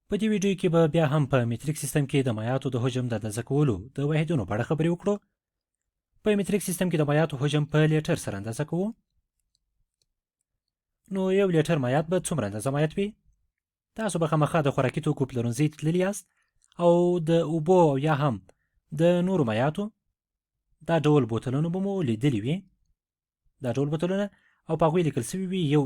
په دې ویډیو کې به بیا هم په متریک سیستم کې د مایعاتو د حجم د اندازه کولو د واحدونو په اړه خبرې وکړو. په متریک سیستم کې د مایعاتو حجم په لیټر سره اندازه کوو. نو یو لیټر مایعات به څومره اندازه مایعات وي؟ تاسو به خامخا د خوراکي توکو پلورنځي ته تللي یاست او د اوبو او یا هم د نورو مایعاتو دا ډول بوتلونه به مو لیدلي وي. دا ډول بوتلونه او په هغوی لیکل سوي وي یو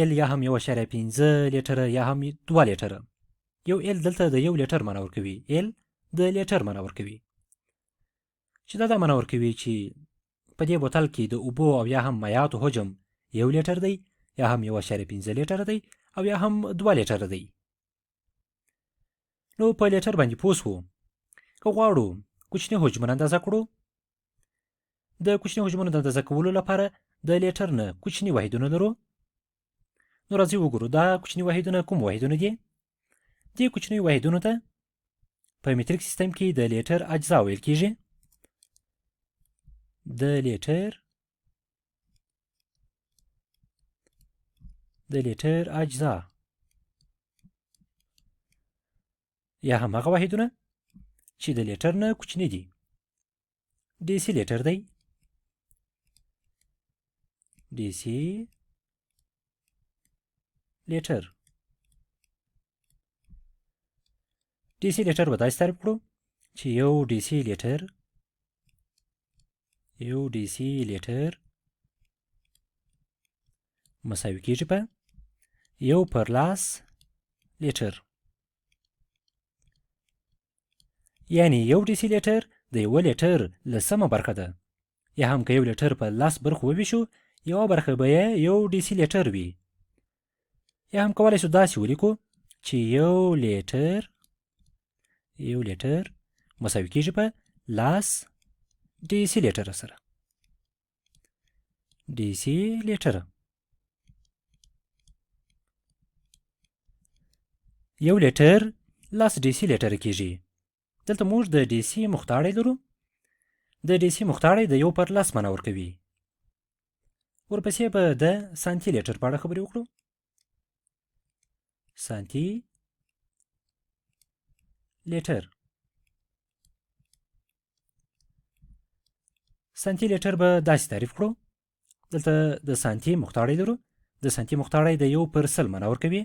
ال یا هم 1.5 لیټره یا هم 2 لیټره. یو ال دلته د یو لیټر معنا ورکوي، ال د لیټر معنا ورکوي، چې دا معنا ورکوي چې په دې بوتل کې د اوبو او یا هم مایعاتو حجم یو لیټر دی یا هم 1.5 لیټر دی او یا هم 2 لیټر دی. نو په لیټر باندې پوه شو. که غواړو کوچني حجمونه اندازه کړو، د کوچني حجمونو د اندازه کولو لپاره د لیټر نه کوچني واحدونه لرو. نو راځئ وګورو دا کوچني واحدونه کوم واحدونه دي. دې کوچنیو واحدونو ته په متریک سیستم کې د لیټر اجزا ویل کیږي. د لیټر اجزا یا هم هغه واحدونه چې د لیټر نه کوچني دي. ډیسي لیټر دی، ډیسي لیټر. ډیسي لیټر به داسې تعریف کړو چې یو ډیسي لیټر مساوي کیږي په 1/10 لیټر. یعنی یو ډیسي لیټر د یو لیټر لسمه برخه ده، یا هم که یو لیټر په 10 برخو وویشو یوه برخه به یې یو ډیسي لیټر وي. یا هم کولی شو داسې ولیکو چې یو لیټر مساوي کیږي په 10 ډیسي لیټره سره. ډیسي لیټره یو لیټر 10 ډیسي لیټره کیږي. دلته موږ د ډیسي مختاړی لرو. د ډیسي مختاړی د 1/10 معنا ورکوي. ورپسې به د سانتي لیټر په اړه خبرې وکړو. سانتي لیټر به داسې تعریف کړو. دلته د سانتي مختاړی لرو. د سانتي مختاړی د 1/100 معنا ورکوي.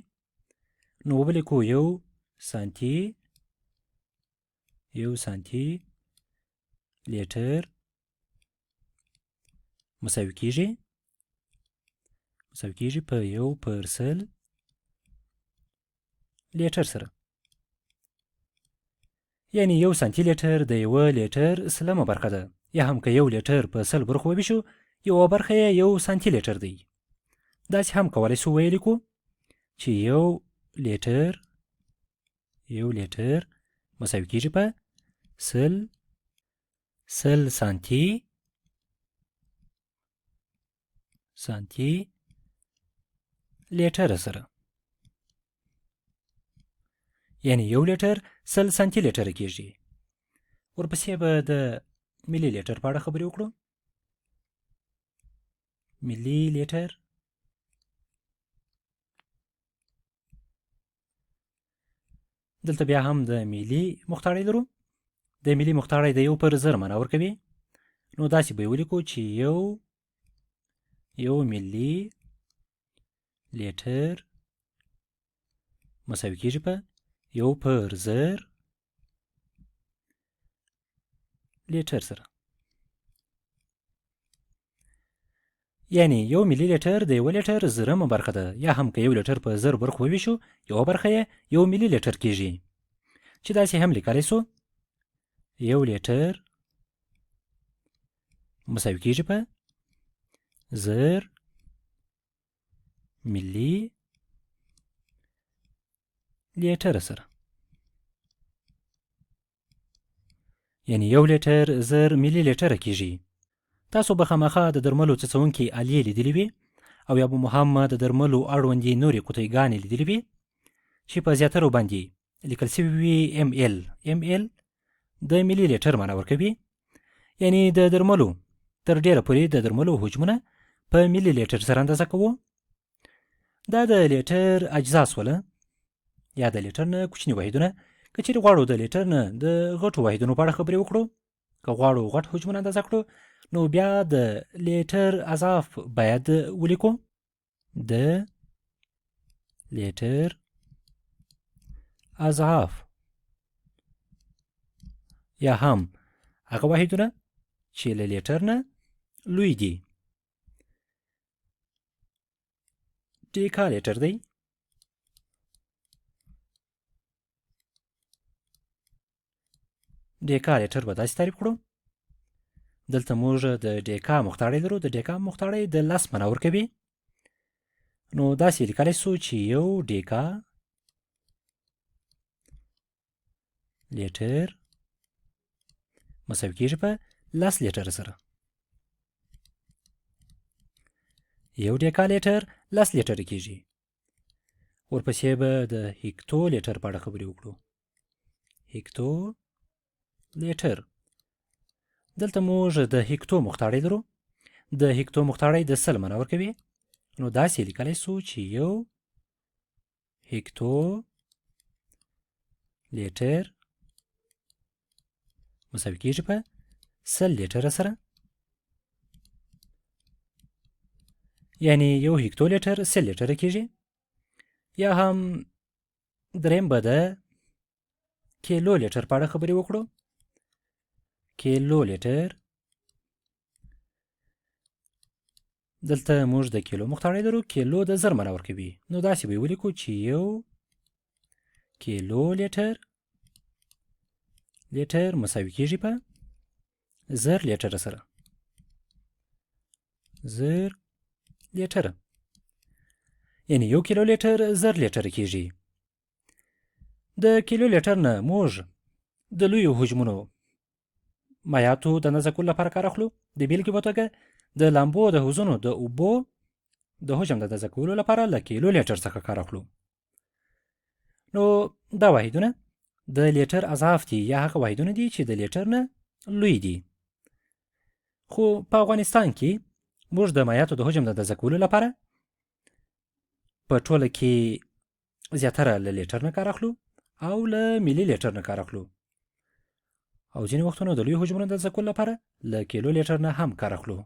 نو ولیکو یو سانتي لیټر مساوي کیږي په 1/100 لیټر سره. یعنی یو سانتي لیټر د یو لیټر سلمه برخه ده، یا هم که یو لیټر په 100 برخو وویشو یوه برخه یې یو سانتي لیټر دی. داسې هم کولی شو ولیکو چې یو لیټر مساوي کیږي په 100 سانتي لیټر سره. یعنی یو لیټر 100 سانتي لیټر کیږي. ورپسې به د ملي لیټر په اړه خبرې وکړو. ملي لیټر دلته بیا هم د ملي مختاړی لرو. د ملي مختاړی د 1/1000 معنا ورکوي. نو داسې به ولیکو چې یو ملي لیټر مساوي کیږي په 1/1000 لیټر سره. یعنی یو ملي لیټر د یو لیټر زرمه برخه ده، یا هم که یو لیټر په 1000 برخو وویشو یوه برخه یې یو ملي لیټر کیږي. چې داسې هم لیکلی سو یو لیټر مساوي کیږي په 1000 ملي لیټر سره. یعنی یو لیټر 1000 ملي لیټره کیږي. تاسو به خامخا د درملو څڅونکي آلې لیدلې وي او یا به مو هم د درملو اړوندې نورې قطیګانې لیدلې وي چې په زیاترو باندې لیکل سوي وي ml د ملي لیټر معنا ورکوي. یعنی د درملو تر ډیره پورې د درملو حجمونه په ملي لیټر سره اندازه کوو. دا د لیټر اجزا سوله. یا د لیټر نه کوچني واحدونه. که چیرې غواړو د لیټر نه د غټو واحدونو په اړه خبرې وکړو، که غواړو غټ حجمونه اندازه کړو، نو بیا د لیټر اضعاف باید ولیکو. د لیټر اضعاف یا هم هغه واحدونه چې له لیټر نه لوی دي. ډیکا لیټر دی. ډیکا لیټر به داسې تعریف کړو. دلته موږ د ډیکا مختاړی لرو. د ډیکا مختاړی د 10 معنا ورکوي. نو داسې لیکلی سو چې یو ډیکا لیټر مساوي کېږي په 10 لیټر سره. یو ډیکا لیټر 10 لیټر کېږي. ورپسې به د هکتو لیټر په اړه خبرې وکړو. هکتو لیټر. دلته موږ د هکتو مختاړی لرو. د هکتو مختاړی د 10 معنا ورکوي. نو داسې لیکلی سو چې یو هکتو لیټر مساوي کېږي په 100 لیټر سره. یعنی یو هکتو لیټر 100 لیټر کېږي. یا هم دریم به د کیلو لیټر په اړه خبرې وکړو. کیلو لیټر. دلته موږ د کیلو مختاړی لرو. کیلو د 1000 معنا ورکوي. نو داسې به ولیکو چې یو کیلو لیټر مساوي کېږي په 1000 لیټر سره. 1000 لیټر. یعنی یو کیلو لیټر 1000 لیټر کېږي. د کیلو لیټر نه موږ د لویو حجمونو مایعاتو د اندازه کولو لپاره کار اخلو. د بیلګې په توګه د لامبو د حوضونو د اوبو د حجم د اندازه کولو لپاره له کیلو لیټر څخه کار اخلو. نو دا واحدونه د لیټر اضعاف دي یا هغه واحدونه دي چې د لیټر نه لوی دي. خو په افغانستان کې موږ د مایعاتو د حجم د اندازه کولو لپاره په ټوله کې زیاتره له لیټر نه کار اخلو او له ملي لیټر نه کار اخلو. او ځینې وختونه د لوی حجمونو د اندازه کولو لپاره له کیلو لیټر نه هم کار اخلو.